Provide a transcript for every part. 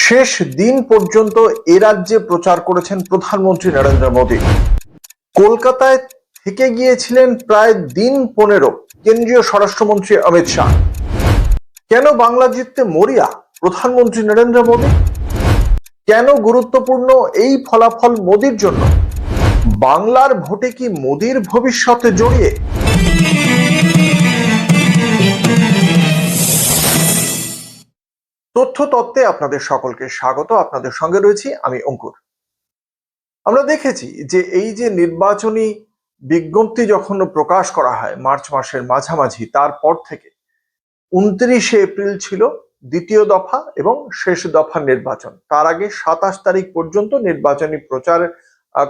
শেষ দিন পর্যন্ত এ রাজ্যে প্রচার করেছেন প্রধানমন্ত্রী নরেন্দ্র মোদী। কলকাতায় থেকে গিয়েছিলেন প্রায় দিন 15 কেন্দ্রীয় স্বরাষ্ট্রমন্ত্রী অমিত শাহ। কেন বাংলা জিততে মরিয়া প্রধানমন্ত্রী নরেন্দ্র মোদী? কেন গুরুত্বপূর্ণ এই ফলাফল মোদির জন্য? বাংলার ভোটে কি মোদির ভবিষ্যতে জড়িয়ে? তথ্য তত্ত্বে আপনাদের সকলকে স্বাগত। আপনাদের সঙ্গে রয়েছি আমি অঙ্কুর। আমরা দেখেছি যে এই যে নির্বাচনী বিজ্ঞপ্তি যখন প্রকাশ করা হয় মার্চ মাসের মাঝামাঝি, তারপর থেকে 29শে এপ্রিল ছিল দ্বিতীয় দফা এবং শেষ দফার নির্বাচন। তার আগে 27 তারিখ পর্যন্ত নির্বাচনী প্রচার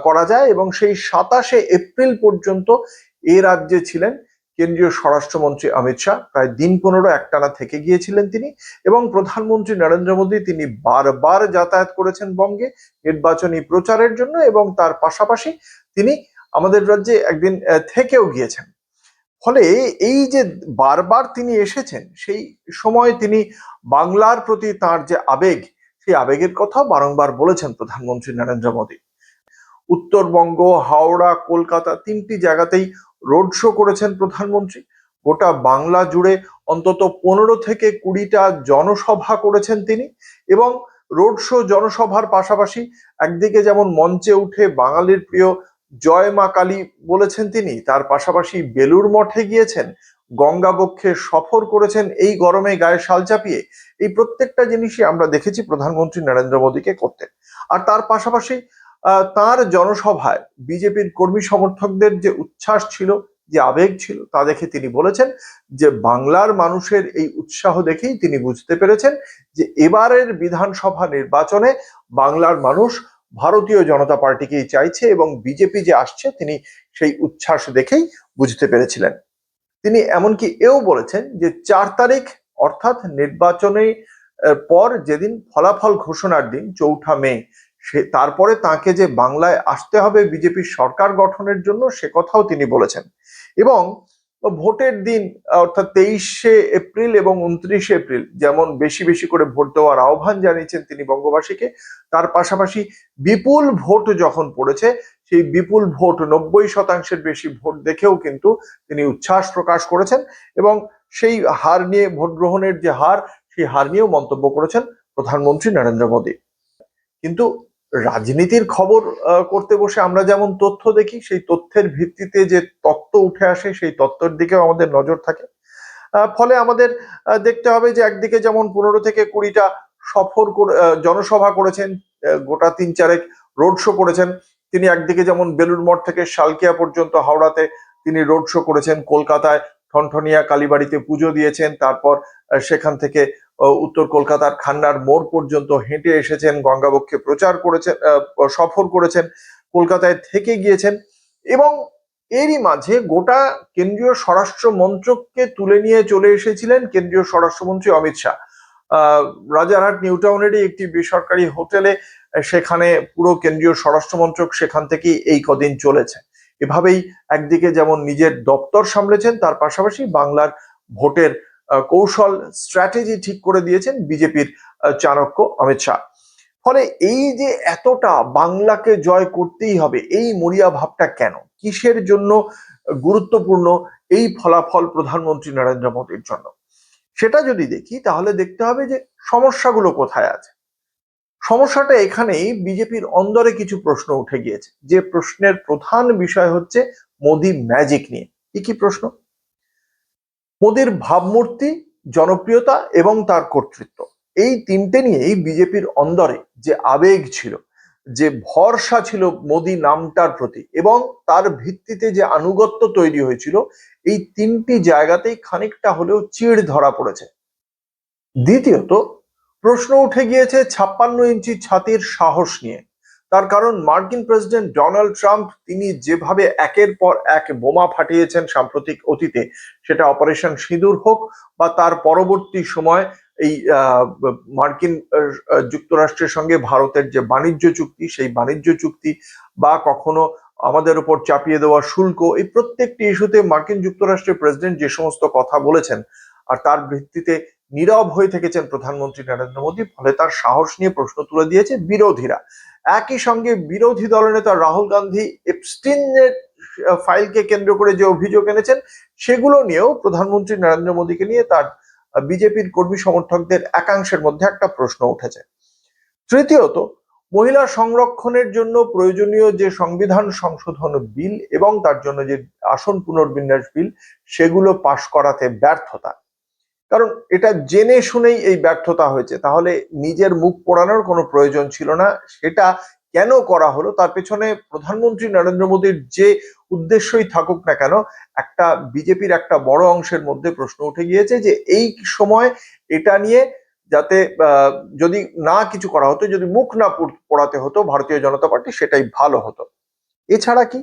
করা যায় এবং সেই 27শে এপ্রিল পর্যন্ত এ রাজ্যে ছিলেন কেন্দ্রীয় স্বরাষ্ট্রমন্ত্রী অমিত শাহ। প্রায় দিন 15 একটানা থেকে গিয়েছিলেন তিনি, এবং প্রধানমন্ত্রী নরেন্দ্র মোদী তিনি বারবার যাতায়াত করেছেন বঙ্গে নির্বাচনী প্রচারের জন্য, এবং তার পাশাপাশি তিনি আমাদের রাজ্যে একদিন থেকেও গিয়েছেন। ফলে এই যে বারবার তিনি এসেছেন, সেই সময় তিনি বাংলার প্রতি তার যে আবেগ, সেই আবেগের কথা বারংবার বলেছেন প্রধানমন্ত্রী নরেন্দ্র মোদী। উত্তরবঙ্গ, হাওড়া, কলকাতা তিনটি জায়গাতেই রোড শো করেছেন প্রধানমন্ত্রী। গোটা বাংলা জুড়ে অন্তত 15 থেকে 20টা জনসভা করেছেন তিনি, এবং রোড শো জনসভার পাশাপাশি একদিকে যেমন মঞ্চে উঠে বাঙালির প্রিয় জয় মা কালী বলেছেন তিনি, তার পাশাপাশি বেলুড় মঠে গিয়েছেন, গঙ্গাবক্ষে সফর করেছেন এই গরমে গায়ে শাল চাপিয়ে। এই প্রত্যেকটা জিনিসই আমরা দেখেছি প্রধানমন্ত্রী নরেন্দ্র মোদীকে করতে। আর তার পাশাপাশি তার জনসভায় বিজেপির কর্মী সমর্থকদের যে উচ্ছ্বাস ছিল, যে আবেগ ছিল, তা দেখে তিনি বলেছেন যে বাংলার মানুষের এই উৎসাহ দেখেই তিনি বুঝতে পেরেছেন যে এবারের বিধানসভা নির্বাচনে বাংলার মানুষ ভারতীয় জনতা পার্টিকেই চাইছে, এবং বিজেপি যে আসছে তিনি সেই উচ্ছ্বাস দেখেই বুঝতে পেরেছিলেন। তিনি এমনকি এও বলেছেন যে 4 তারিখ অর্থাৎ নির্বাচনের পর যেদিন ফলাফল ঘোষণার দিন 4 মে, তারপরে তাকে যে বাংলায় আসতে হবে বিজেপির সরকার গঠনের জন্য, সে কথাও তিনি বলেছেন। এবং ভোটের দিন অর্থাৎ 23শে এপ্রিল এবং 29শে এপ্রিল যেমন বেশি বেশি করে ভোট দেওয়ার আহ্বান জানিয়েছেন তিনি বঙ্গবাসীকে, তার পাশাপাশি বিপুল ভোট যখন পড়েছে, সেই বিপুল ভোট 90% বেশি ভোট দেখেও কিন্তু তিনি উচ্ছ্বাস প্রকাশ করেছেন, এবং সেই হার নিয়ে, ভোট গ্রহণের যে হার, সেই হার নিয়েও মন্তব্য করেছেন প্রধানমন্ত্রী নরেন্দ্র মোদী। কিন্তু রাজনীতির খবর করতে বসে আমরা যেমন তথ্য দেখি, সেই তথ্যের ভিত্তিতে যে তত্ত্ব উঠে আসে, সেই তত্ত্বের দিকেও আমাদের নজর থাকে। ফলে আমাদের দেখতে হবে যে একদিকে যেমন 15 থেকে 20টা জনসভা করেছেন, গোটা 3-4 রোড শো করেছেন তিনি। একদিকে যেমন বেলুড় মঠ থেকে শালকিয়া পর্যন্ত হাওড়াতে তিনি রোড শো করেছেন, কলকাতায় ঠনঠনিয়া কালীবাড়িতে পুজো দিয়েছেন, তারপর সেখান থেকে উত্তর কলকাতার খান্নার মোড় পর্যন্ত হেঁটে এসেছেন, গঙ্গাবক্ষে প্রচার করেছেন, সফর করেছেন, কলকাতায় থেকে গিয়েছেন, এবং এরই মাঝে গোটা কেন্দ্রীয় স্বরাষ্ট্র মন্ত্রককে তুলে নিয়ে চলে এসেছিলেন কেন্দ্রীয় স্বরাষ্ট্রমন্ত্রী অমিত শাহ। রাজারহাট নিউ টাউনেরই একটি বেসরকারি হোটেলে, সেখানে পুরো কেন্দ্রীয় স্বরাষ্ট্র মন্ত্রক সেখান থেকেই এই কদিন চলেছে। এভাবেই একদিকে যেমন নিজের দপ্তর সামলেছেন, তার পাশাপাশি বাংলার ভোটের কৌশল, স্ট্র্যাটেজি ঠিক করে দিয়েছেন বিজেপির চাণক্য অমিত শাহ। ফলে এই যে এতটা বাংলাকে জয় করতেই হবে, এই মরিয়া ভাবটা কেন, কিসের জন্য গুরুত্বপূর্ণ এই ফলাফল প্রধানমন্ত্রী নরেন্দ্র মোদীর জন্য, সেটা যদি দেখি তাহলে দেখতে হবে যে সমস্যাগুলো কোথায় আছে। সমস্যাটা এখানেই বিজেপির অন্দরে কিছু প্রশ্ন উঠে গিয়েছে, যে প্রশ্নের প্রধান বিষয় হচ্ছে মোদী ম্যাজিক নিয়ে। কি প্রশ্ন? মোদীর ভাবমূর্তি, জনপ্রিয়তা এবং তার কর্তৃত্ব, এই তিনটে নিয়েই বিজেপির অন্দরে যে আবেগ ছিল, যে ভরসা ছিল মোদী নামটার প্রতি, এবং তার ভিত্তিতে যে আনুগত্য তৈরি হয়েছিল, এই তিনটি জায়গাতেই খানিকটা হলেও চিড় ধরা পড়েছে। দ্বিতীয়ত প্রশ্ন উঠে গিয়েছে 56 ইঞ্চি ছাতির সাহস নিয়ে। তার কারণ মার্কিন প্রেসিডেন্ট ডোনাল্ড ট্রাম্প তিনি যেভাবে একের পর এক বোমা ফাটিয়েছেন সাম্প্রতিক অতীতে, সেটা অপারেশন সিঁদুর হোক বা তার পরবর্তী সময় এই মার্কিন যুক্তরাষ্ট্রের সঙ্গে ভারতের যে বাণিজ্য চুক্তি, সেই বাণিজ্য চুক্তি বা কখনো আমাদের উপর চাপিয়ে দেওয়া শুল্ক, এই প্রত্যেকটি ইস্যুতে মার্কিন যুক্তরাষ্ট্রের প্রেসিডেন্ট যে সমস্ত কথা বলেছেন, আর তার ভিত্তিতে নীরব হয়ে থেকেছেন প্রধানমন্ত্রী নরেন্দ্র মোদী, ফলে তার সাহস নিয়ে প্রশ্ন তুলে দিয়েছে বিরোধীরা। একই সঙ্গে বিরোধী দলনেতা রাহুল গান্ধী এপস্টিনের ফাইলকে কেন্দ্র করে যে অভিযোগ এনেছেন সেগুলো নিয়েও প্রধানমন্ত্রী নরেন্দ্র মোদীকে নিয়ে তার বিজেপির কর্মী সমর্থকদের একাংশের মধ্যে একটা প্রশ্ন উঠেছে। তৃতীয়ত, মহিলা সংরক্ষণের জন্য প্রয়োজনীয় যে সংবিধান সংশোধন বিল এবং তার জন্য যে আসন পুনর্বিন্যাস বিল সেগুলো পাশ করাতে ব্যর্থতা। কারণ এটা জেনে শুনেই এই ব্যর্থতা হয়েছে, তাহলে নিজের মুখ পোড়ানোর কোনো প্রয়োজন ছিল না। সেটা কেন করা হলো তার পেছনে প্রধানমন্ত্রী নরেন্দ্র মোদীর যে উদ্দেশ্যই থাকুক না কেন, একটা বিজেপির একটা বড় অংশের মধ্যে প্রশ্ন উঠে গিয়েছে যে এই সময় এটা নিয়ে যাতে যদি না কিছু করা হতো, যদি মুখ না পোড়াতে হতো ভারতীয় জনতা পার্টি, সেটাই ভালো হতো। এছাড়া কি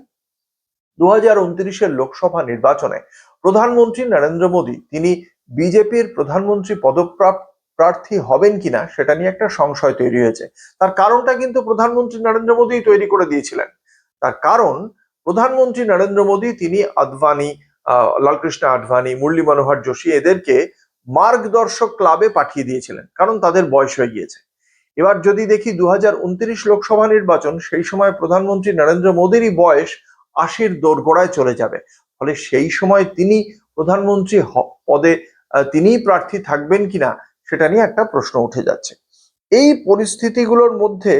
2029-এর লোকসভা নির্বাচনে প্রধানমন্ত্রী নরেন্দ্র মোদী তিনি বিজেপির প্রধানমন্ত্রী পদপ্রার্থী হবেন কিনা সেটা নিয়ে একটা সংশয় তৈরি হয়েছে। তার কারণটা কিন্তু প্রধানমন্ত্রী নরেন্দ্র মোদী তৈরি করে দিয়েছিলেন। তার কারণ প্রধানমন্ত্রী নরেন্দ্র মোদী তিনি আদভানি, লালকৃষ্ণ আদভানি, মুরলী মনোহর যোশী এদেরকে মার্গদর্শক ক্লাবে পাঠিয়ে দিয়েছিলেন, কারণ তাদের বয়স হয়ে গিয়েছে। এবার যদি দেখি 2029 লোকসভা নির্বাচন, সেই সময় প্রধানমন্ত্রী নরেন্দ্র মোদীরই বয়স 80-র দোরগোড়ায় চলে যাবে, ফলে সেই সময় তিনি প্রধানমন্ত্রী পদে তিনিই প্রার্থী থাকবেন কিনা সেটা নিয়ে একটা প্রশ্ন উঠে যাচ্ছে। এই পরিস্থিতিগুলোর মধ্যে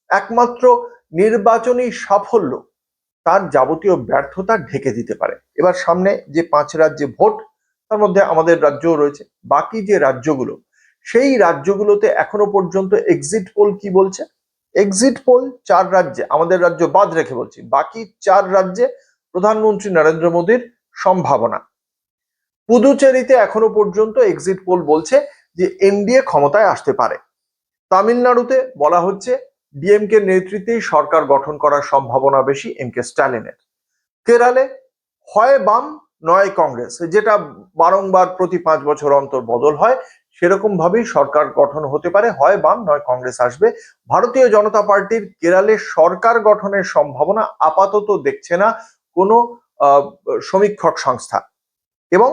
একমাত্র নির্বাচনী সাফল্য তার যাবতীয় ব্যর্থতা ঢেকে দিতে পারে। এবার সামনে যে 5 রাজ্যে ভোট, তার মধ্যে আমাদের রাজ্যও রয়েছে, বাকি যে রাজ্যগুলো সেই রাজ্যগুলোতে এখনো পর্যন্ত এক্সিট পোল কি বলছে? এক্সিট পোল 4 রাজ্যে, আমাদের রাজ্য বাদ রেখে বলছি, বাকি 4 রাজ্যে প্রধানমন্ত্রী নরেন্দ্র মোদীর সম্ভাবনা। পুদুচেরিতে এখনো পর্যন্ত এক্সিট পোল বলছে যে এনডিএ ক্ষমতায় আসতে পারে। তামিলনাড়ুতে বলা হচ্ছে ডিএমকে নেতৃত্বেই সরকার গঠন করার সম্ভাবনা বেশি এমকে স্ট্যালিনের। কেরালে হয় বাম নয় কংগ্রেস, যেটা বারংবার প্রতি 5 বছর অন্তর বদল হয়, সেরকম ভাবেই সরকার গঠন হতে পারে, হয় বাম নয় কংগ্রেস আসবে। ভারতীয় জনতা পার্টির কেরালে সরকার গঠনের সম্ভাবনা আপাতত দেখছে না কোনো সমীক্ষক সংস্থা। এবং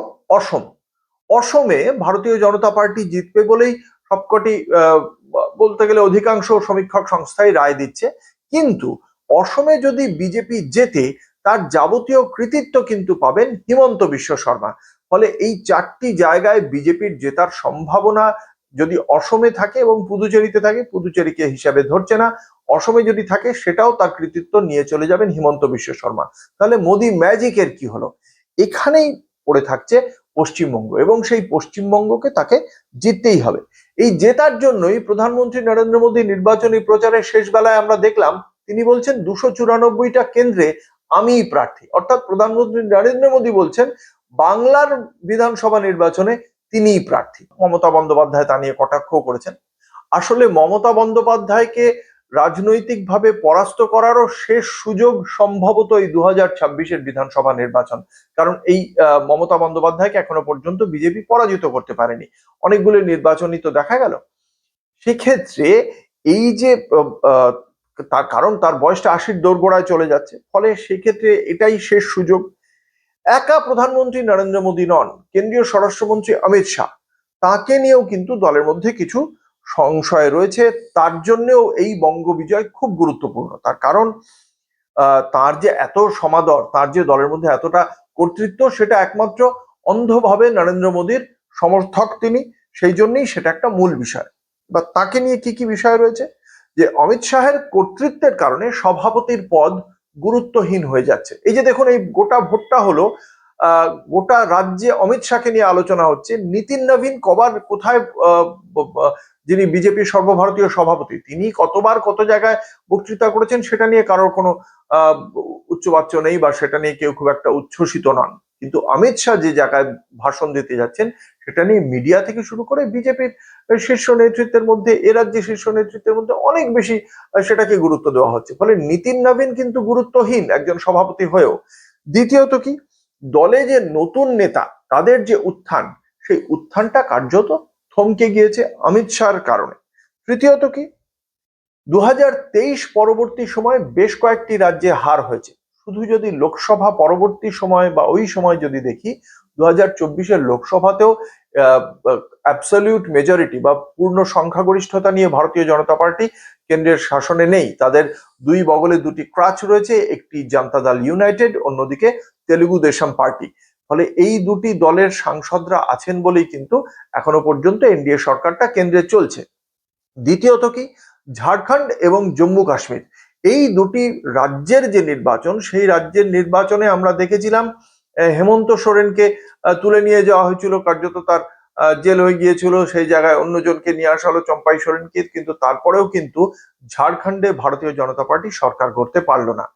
অসমে ভারতীয় জনতা পার্টি জিতবে বলেই সবকটি বলতে গেলে অধিকাংশ সমীক্ষক সংস্থাই রায় দিচ্ছে। কিন্তু অসমে যদি বিজেপি জেতে তার যাবতীয় কৃতিত্ব কিন্তু পাবেন হিমন্ত বিশ্ব শর্মা। ফলে এই 4টি জায়গায় বিজেপির জেতার সম্ভাবনা যদি অসমে থাকে এবং পুদুচেরিতে থাকে, পুদুচেরিকে হিসাবে ধরছে না, অসমে যদি থাকে সেটাও তার কৃতিত্ব নিয়ে চলে যাবেন হিমন্ত বিশ্ব শর্মা। তাহলে মোদি ম্যাজিকের কি হলো? এখানেই পড়ে থাকছে পশ্চিমবঙ্গ, এবং সেই পশ্চিমবঙ্গকে তাকে জিততেই হবে। এই জেতার জন্যই প্রধানমন্ত্রী নরেন্দ্র মোদী নির্বাচনী প্রচারের শেষ বেলায় আমরা দেখলাম তিনি বলছেন 294টা কেন্দ্রে আমিই প্রার্থী, অর্থাৎ প্রধানমন্ত্রী নরেন্দ্র মোদী বলছেন বাংলার বিধানসভা নির্বাচনে তিনিই প্রার্থী। মমতা বন্দ্যোপাধ্যায় তা নিয়ে কটাক্ষ করেছেন। আসলে মমতা বন্দ্যোপাধ্যায়কে রাজনৈতিকভাবে পরাস্ত করারও শেষ সুযোগ সম্ভবত এই 2026-এর বিধানসভা নির্বাচন, কারণ এই মমতা বন্দ্যোপাধ্যায়কে এখনো পর্যন্ত বিজেপি পরাজিত করতে পারেনি। অনেকগুলো নির্বাচনই তো দেখা গেল। সেক্ষেত্রে এই যে তার কারণ তার বয়সটা 80-র দোরগোড়ায় চলে যাচ্ছে, ফলে সেক্ষেত্রে এটাই শেষ সুযোগ। একা প্রধানমন্ত্রী নরেন্দ্র মোদী নন, কেন্দ্রীয় স্বরাষ্ট্রমন্ত্রী অমিত শাহ, তাকে নিয়েও কিন্তু দলের মধ্যে কিছু সংশয় রয়েছে। তার জন্যও এই বঙ্গ বিজয় খুব গুরুত্বপূর্ণ। তার কারণ তার যে এত সমাদর, তার যে দলের মধ্যে এতটা কর্তৃত্ব, সেটা একমাত্র অন্ধভাবে নরেন্দ্র মোদীর সমর্থক তিনি, সেই জন্যই সেটা একটা মূল বিষয়। বা তাকে নিয়ে কি কি বিষয় রয়েছে, যে অমিত শাহের কর্তৃত্বের কারণে সভাপতির পদ গুরুত্বহীন হয়ে যাচ্ছে। এই যে দেখুন, এই গোটা ভোটটা হলো গোটা রাজ্যে অমিত শাহকে নিয়ে আলোচনা হচ্ছে। নীতিন নবীন কবার কোথায়, যিনি বিজেপির সর্বভারতীয় সভাপতি, তিনি কতবার কত জায়গায় বক্তৃতা করেছেন সেটা নিয়ে কারোর কোনো উচ্চবাচ্য নেই, বা সেটা নিয়ে কেউ খুব একটা উচ্ছ্বসিত নন। কিন্তু অমিত শাহ যে জায়গায় ভাষণ দিতে যাচ্ছেন সেটা নিয়ে মিডিয়া থেকে শুরু করে বিজেপির শীর্ষ নেতৃত্বের মধ্যে, এ রাজ্যের শীর্ষ নেতৃত্বের মধ্যে অনেক বেশি সেটাকে গুরুত্ব দেওয়া হচ্ছে। ফলে নীতিন নবীন কিন্তু গুরুত্বহীন একজন সভাপতি হয়েও। দ্বিতীয়ত কি, দলে যে নতুন নেতা তাদের যে উত্থান, সেই উত্থানটা কার্যত থমকে গিয়েছে অমিত শাহর কারণে। তৃতীয়ত কি, 2023 পরবর্তী সময়ে বেশ কয়েকটি রাজ্যে হার হয়েছে। শুধু যদি লোকসভা পরবর্তী সময় বা ওই সময় যদি দেখি, 2024-এর লোকসভাতেও অ্যাবসলিউট মেজরিটি বা পূর্ণ সংখ্যাগরিষ্ঠতা নিয়ে ভারতীয় জনতা পার্টি কেন্দ্রের শাসনে নেই। তাদের দুই বগলে দুটি ক্রাচ রয়েছে, একটি জনতা দল ইউনাইটেড, অন্যদিকে তেলুগু দেশম পার্টি। ফলে এই দুটি দলের সাংসদরা আছেন বলেই কিন্তু এখনো পর্যন্ত এনডিএ সরকারটা কেন্দ্রে চলছে। দ্বিতীয়ত কি, ঝাড়খণ্ড এবং জম্মু কাশ্মীর এই দুটি রাজ্যের যে নির্বাচন, সেই রাজ্যের নির্বাচনে আমরা দেখেছিলাম হেমন্ত সোরেনকে তুলে নিয়ে যাওয়া হয়েছিল, কার্যত তার জেল হয়ে গিয়েছিল, সেই জায়গায় অন্যজনকে নিয়ে আসা হলো, চম্পাই সোরেনকে। কিন্তু তারপরেও কিন্তু ঝাড়খণ্ডে ভারতীয় জনতা পার্টি সরকার গড়তে পারলো না।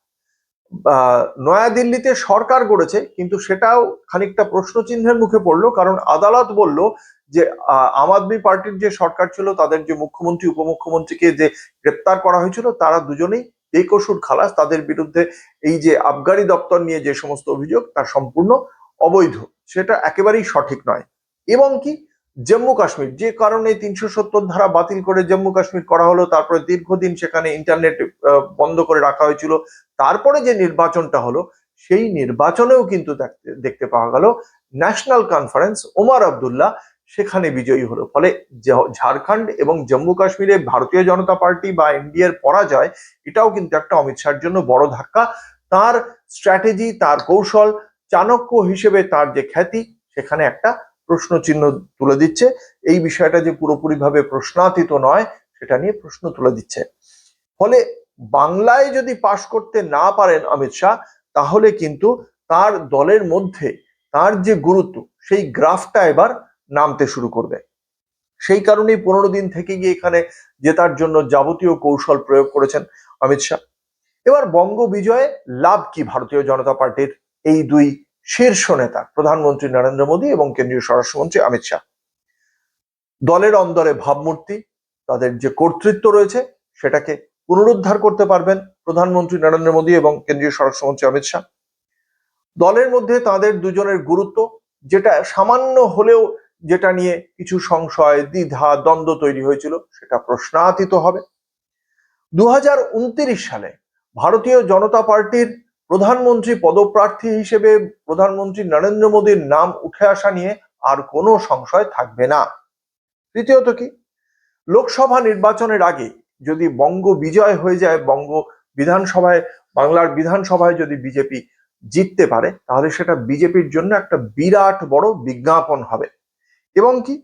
নয়াদিল্লিতে সরকার গড়েছে, কিন্তু সেটাও খানিকটা প্রশ্নচিহ্নের মুখে পড়লো, কারণ আদালত বলল যে আম আদমি পার্টির যে সরকার ছিল, তাদের যে মুখ্যমন্ত্রী উপমুখ্যমন্ত্রীকে যে গ্রেপ্তার করা হয়েছিল, তারা দুজনেই বেকসুর খালাস। তাদের বিরুদ্ধে এই যে আবগারি দপ্তর নিয়ে যে সমস্ত অভিযোগ, তা সম্পূর্ণ অবৈধ, সেটা একেবারেই সঠিক নয়। এবং কি, জম্মু কাশ্মীর যে কারণে 370 ধারা বাতিল করে জম্মু কাশ্মীর করা হলো, তারপরে দীর্ঘদিন সেখানে ইন্টারনেট বন্ধ করে রাখা হয়েছিল, তারপরে যে নির্বাচনটা হলো, সেই নির্বাচনেও কিন্তু দেখতে পাওয়া গেল ন্যাশনাল কনফারেন্স ওমর আবদুল্লাহ সেখানে বিজয়ী হলো। ফলে ঝাড়খণ্ড এবং জম্মু কাশ্মীরে ভারতীয় জনতা পার্টি বা এনডিএর পরাজয়, এটাও কিন্তু একটা অমিত শাহর জন্য বড় ধাক্কা। তার স্ট্র্যাটেজি, তার কৌশল, চাণক্য হিসেবে তার যে খ্যাতি, সেখানে একটা প্রশ্ন চিহ্ন তুলে দিচ্ছে। এই বিষয়টা যে পুরোপুরিভাবে প্রশ্নাতীত নয়, সেটা নিয়ে প্রশ্ন তুলে দিচ্ছে। ফলে বাংলায় যদি পাশ করতে না পারেন অমিত শাহ, তাহলে কিন্তু তার দলের মধ্যে তার যে গুরুত্ব, সেই গ্রাফটা এবার নামতে শুরু করবে। সেই কারণেই 15 দিন থেকে গিয়ে এখানে জেতার জন্য যাবতীয় কৌশল প্রয়োগ করেছেন অমিত শাহ। এবার বঙ্গ বিজয়ে লাভ কি ভারতীয় জনতা পার্টির এই দুই শীর্ষ নেতা, প্রধানমন্ত্রী নরেন্দ্র মোদী এবং কেন্দ্রীয় স্বরাষ্ট্রমন্ত্রী অমিত শাহ? দলের অন্দরে ভাবমূর্তি, তাদের যে কর্তৃত্ব রয়েছে, সেটাকে পুনরুদ্ধার করতে পারবেন প্রধানমন্ত্রী নরেন্দ্র মোদী এবং কেন্দ্রীয় স্বরাষ্ট্রমন্ত্রী অমিত শাহ। দলের মধ্যে তাদের দুজনের গুরুত্ব, যেটা সামান্য হলেও যেটা নিয়ে কিছু সংশয়, দ্বিধা, দ্বন্দ্ব তৈরি হয়েছিল, সেটা প্রশ্নাতীত হবে। 2029 সালে ভারতীয় জনতা পার্টির প্রধানমন্ত্রী পদপ্রার্থী হিসেবে প্রধানমন্ত্রী নরেন্দ্র মোদীর নাম উঠে আসা নিয়ে আর কোনো সংশয় থাকবে না। তৃতীয়ত কি, লোকসভা নির্বাচনের আগে যদি বঙ্গ বিজয় হয়ে যায়, বিধানসভায়, বাংলার বিধানসভায় যদি বিজেপি জিততে পারে, তাহলে সেটা বিজেপির জন্য একটা বিরাট বড় বিজ্ঞাপন হবে। এবং কি,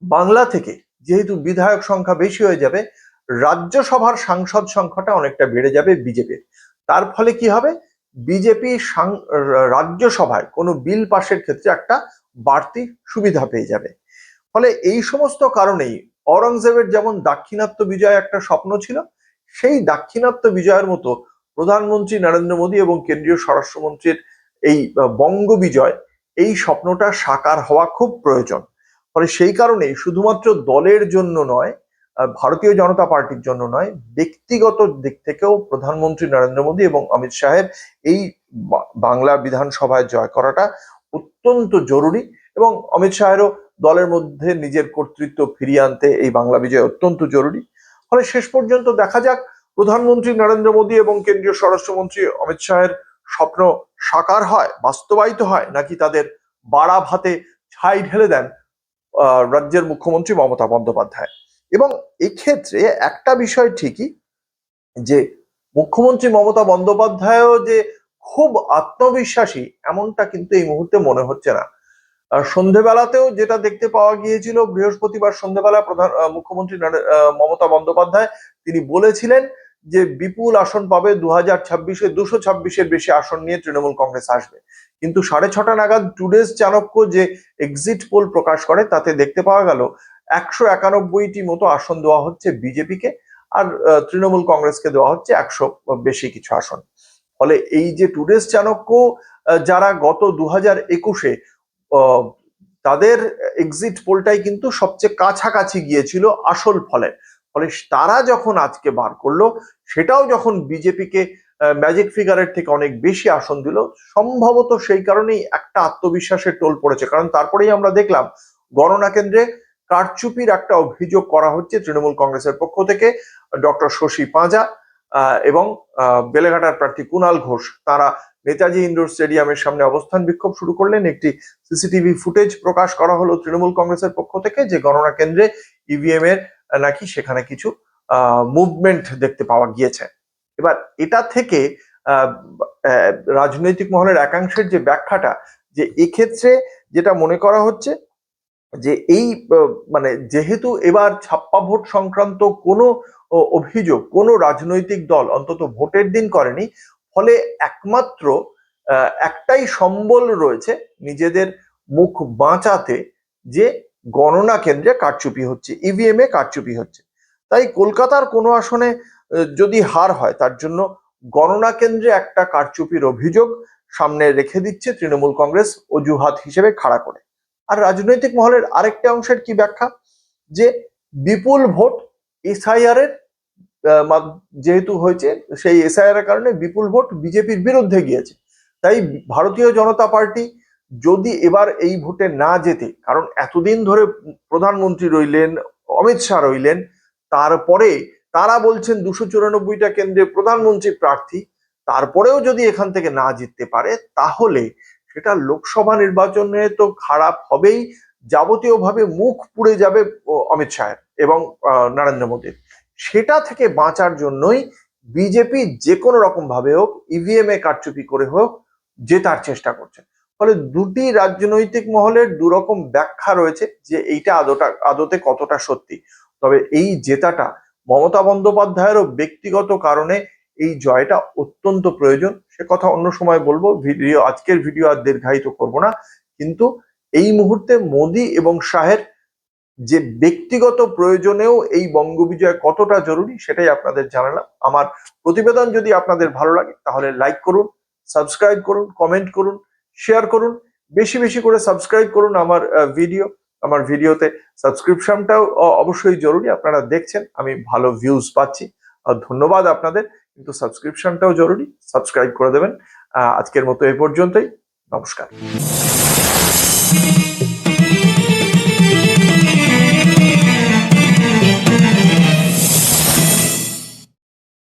বাংলা থেকে যেহেতু বিধায়ক সংখ্যা বেশি হয়ে যাবে, রাজ্যসভার সাংসদ সংখ্যাটা অনেকটা বেড়ে যাবে বিজেপির। তার ফলে কি হবে, বিজেপি রাজ্যসভায় কোনো বিল পাশের ক্ষেত্রে একটা বাড়তি সুবিধা পেয়ে যাবে। ফলে এই সমস্ত কারণেই অরঙ্গজেবের যেমন দাক্ষিণাত্য বিজয় একটা স্বপ্ন ছিল, সেই দাক্ষিণাত্য বিজয়ের মতো প্রধানমন্ত্রী নরেন্দ্র মোদী এবং কেন্দ্রীয় স্বরাষ্ট্রমন্ত্রীর এই বঙ্গ বিজয়, এই স্বপ্নটা সাকার হওয়া খুব প্রয়োজন। ফলে সেই কারণেই শুধুমাত্র দলের জন্য নয়, ভারতীয় জনতা পার্টির জন্য নয়, ব্যক্তিগত দিক থেকেও প্রধানমন্ত্রী নরেন্দ্র মোদী এবং অমিত শাহের এই বাংলা বিধানসভায় জয় করাটা অত্যন্ত জরুরি। এবং অমিত শাহেরও দলের মধ্যে নিজের কর্তৃত্ব ফিরিয়ে আনতে এই বাংলা বিজয় অত্যন্ত জরুরি। ফলে শেষ পর্যন্ত দেখা যাক প্রধানমন্ত্রী নরেন্দ্র মোদী এবং কেন্দ্রীয় স্বরাষ্ট্রমন্ত্রী অমিত শাহের স্বপ্ন সাকার হয়, বাস্তবায়িত হয়, নাকি তাদের বাড়া ভাতে ছাই ঢেলে দেন রাজ্যের মুখ্যমন্ত্রী মমতা বন্দ্যোপাধ্যায়। এবং এক্ষেত্রে একটা বিষয় ঠিকই, যে মুখ্যমন্ত্রী মমতা বন্দ্যোপাধ্যায়ও যে খুব আত্মবিশ্বাসী, এমনটা কিন্তু এই মুহূর্তে মনে হচ্ছে না। সন্ধেবেলাতেও যেটা দেখতে পাওয়া গিয়েছিল, বৃহস্পতিবার সন্ধেবেলা মুখ্যমন্ত্রী মমতা বন্দ্যোপাধ্যায় তিনি বলেছিলেন যে বিপুল আসন পাবে, 2026-এ 226-এর বেশি আসন নিয়ে তৃণমূল কংগ্রেস আসবে। কিন্তু 6:30 নাগাদ টুডেজ চাণক্য যে এক্সিট পোল প্রকাশ করে, তাতে দেখতে পাওয়া গেল 191টি মতো আসন দেওয়া হচ্ছে বিজেপিকে, আর তৃণমূল কংগ্রেসকে দেওয়া হচ্ছে 100 বেশি কিছু আসন। ফলে এই যে টুডেজ চাণক্য, যারা গত 2021-এ তাদের এক্সিট পোলটাই কিন্তু সবচেয়ে কাছাকাছি গিয়েছিল আসল ফলে, ফলে তারা যখন আজকে বার করলো, সেটাও যখন বিজেপিকে ম্যাজিক ফিগারের থেকে অনেক বেশি আসন দিল, সম্ভবত সেই কারণেই একটা আত্মবিশ্বাসের টোল পড়েছে। কারণ তারপরেই আমরা দেখলাম গণনা কেন্দ্রে কারচুপির একটা অভিযোগ করা হচ্ছে তৃণমূল কংগ্রেসের পক্ষ থেকে। ডক্টর শশী পাঁজা এবং বেলেঘাটার প্রার্থী কুণাল ঘোষ, তারা নেতাজি ইন্ডোর স্টেডিয়ামের সামনে অবস্থান বিক্ষোভ শুরু করলেন। একটি সিসিটিভি ফুটেজ প্রকাশ করা হলো তৃণমূল কংগ্রেসের পক্ষ থেকে, যে গণনা কেন্দ্রে ইভিএম এর নাকি সেখানে কিছু মুভমেন্ট দেখতে পাওয়া গিয়েছে। এবার এটা থেকে রাজনৈতিক মহলের একাংশের যে ব্যাখ্যাটা, যে এক্ষেত্রে যেটা মনে করা হচ্ছে যে এই মানে যেহেতু এবার ছাপ্পা ভোট সংক্রান্ত কোনো অভিযোগ কোনো রাজনৈতিক দল অন্তত ভোটের দিন করেনি, ফলে একমাত্র একটাই সম্বল রয়েছে নিজেদের মুখ বাঁচাতে, যে গণনা কেন্দ্রে কারচুপি হচ্ছে, ইভিএম এ কারচুপি হচ্ছে। তাই কলকাতার কোনো আসনে যদি হার হয়, তার জন্য গণনা কেন্দ্রে একটা কারচুপির অভিযোগ সামনে রেখে দিচ্ছে তৃণমূল কংগ্রেস অজুহাত হিসেবে খাড়া করে। আর রাজনৈতিক মহলের আরেকটা অংশের কি ব্যাখ্যা, যে বিপুল ভোট এসআইআর এর যেহেতু হয়েছে, সেই এসআইআর এর কারণে বিপুল ভোট বিজেপির বিরুদ্ধে গিয়েছে। তাই ভারতীয় জনতা পার্টি যদি এবার এই ভোটে না জেতে, কারণ এতদিন ধরে প্রধানমন্ত্রী রইলেন, অমিত শাহ রইলেন, তারপরে তারা বলছেন 294টা কেন্দ্রে প্রধানমন্ত্রী প্রার্থী, তারপরেও যদি এখান থেকে না জিততে পারে, তাহলে সেটা লোকসভা নির্বাচনে তো খারাপ হবেই, যাবতীয়ভাবে মুখ পুড়ে যাবে অমিত শাহের এবং নরেন্দ্র মোদীর। সেটা থেকে বাঁচার জন্যই বিজেপি যে কোনো রকম ভাবে হোক, ইভিএম এ কারচুপি করে হোক, জেতার চেষ্টা করছে। ফলে দুটি রাজনৈতিক মহলের দুরকম ব্যাখ্যা রয়েছে যে এইটা আদতে কতটা সত্যি। তবে এই জেতাটা মমতা বন্দ্যোপাধ্যায়েরও ব্যক্তিগত কারণে এই জয়টা অত্যন্ত প্রয়োজন, সে কথা অন্য সময় বলবো। আজকের ভিডিও আর দীর্ঘায়িত করব না, কিন্তু এই মুহূর্তে মোদী এবং শাহের যে ব্যক্তিগত প্রয়োজনেও এই বঙ্গবিজয় কতটা জরুরি সেটাই আপনাদের জানালাম। আমার প্রতিবেদন যদি আপনাদের ভালো লাগে তাহলে লাইক করুন, সাবস্ক্রাইব করুন, কমেন্ট করুন, শেয়ার করুন, বেশি বেশি করে সাবস্ক্রাইব করুন আমার ভিডিওতে সাবস্ক্রিপশনটাও অবশ্যই জরুরি। আপনারা দেখছেন আমি ভালো ভিউজ পাচ্ছি, ধন্যবাদ আপনাদের, কিন্তু সাবস্ক্রিপশনটাও জরুরি, সাবস্ক্রাইব করে দেবেন। আজকের মতো এ পর্যন্তই, নমস্কার।